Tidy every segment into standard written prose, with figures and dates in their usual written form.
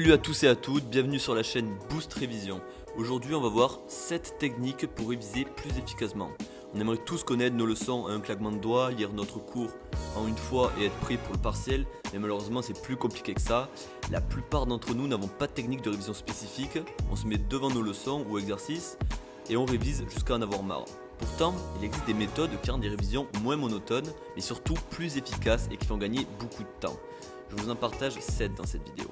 Salut à tous et à toutes, bienvenue sur la chaîne Boost Révision. Aujourd'hui on va voir 7 techniques pour réviser plus efficacement. On aimerait tous connaître nos leçons à un claquement de doigts, lire notre cours en une fois et être prêt pour le partiel, mais malheureusement c'est plus compliqué que ça. La plupart d'entre nous n'avons pas de technique de révision spécifique, on se met devant nos leçons ou exercices et on révise jusqu'à en avoir marre. Pourtant, il existe des méthodes qui rendent des révisions moins monotones, mais surtout plus efficaces et qui font gagner beaucoup de temps. Je vous en partage 7 dans cette vidéo.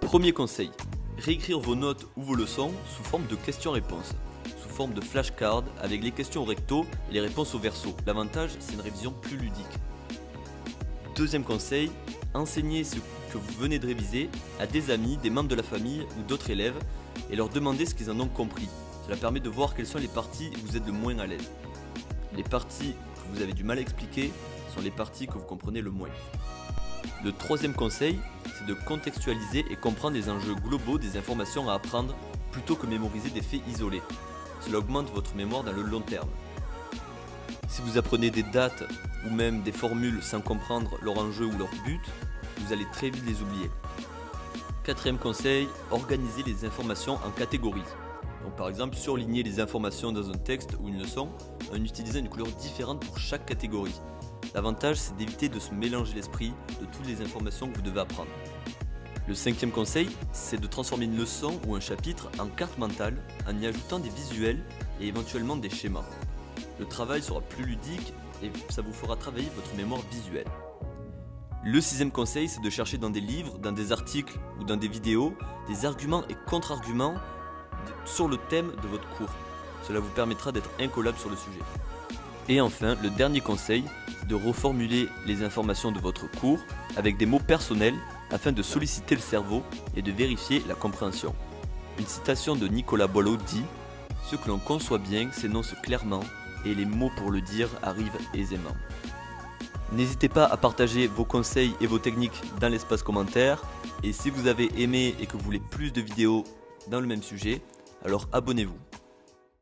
Premier conseil, réécrire vos notes ou vos leçons sous forme de questions-réponses, sous forme de flashcards avec les questions au recto et les réponses au verso. L'avantage, c'est une révision plus ludique. Deuxième conseil, enseignez ce que vous venez de réviser à des amis, des membres de la famille ou d'autres élèves et leur demander ce qu'ils en ont compris. Cela permet de voir quelles sont les parties où vous êtes le moins à l'aise. Les parties que vous avez du mal à expliquer sont les parties que vous comprenez le moins. Le troisième conseil, c'est de contextualiser et comprendre les enjeux globaux des informations à apprendre plutôt que mémoriser des faits isolés. Cela augmente votre mémoire dans le long terme. Si vous apprenez des dates ou même des formules sans comprendre leur enjeu ou leur but, vous allez très vite les oublier. Quatrième conseil, organisez les informations en catégories. Donc par exemple, surligner les informations dans un texte ou une leçon en utilisant une couleur différente pour chaque catégorie. L'avantage, c'est d'éviter de se mélanger l'esprit de toutes les informations que vous devez apprendre. Le cinquième conseil, c'est de transformer une leçon ou un chapitre en carte mentale en y ajoutant des visuels et éventuellement des schémas. Le travail sera plus ludique et ça vous fera travailler votre mémoire visuelle. Le sixième conseil, c'est de chercher dans des livres, dans des articles ou dans des vidéos des arguments et contre-arguments sur le thème de votre cours. Cela vous permettra d'être incollable sur le sujet. Et enfin, le dernier conseil, c'est de reformuler les informations de votre cours avec des mots personnels afin de solliciter le cerveau et de vérifier la compréhension. Une citation de Nicolas Boileau dit « Ce que l'on conçoit bien s'énonce clairement et les mots pour le dire arrivent aisément ». N'hésitez pas à partager vos conseils et vos techniques dans l'espace commentaire. Et si vous avez aimé et que vous voulez plus de vidéos dans le même sujet, alors abonnez-vous.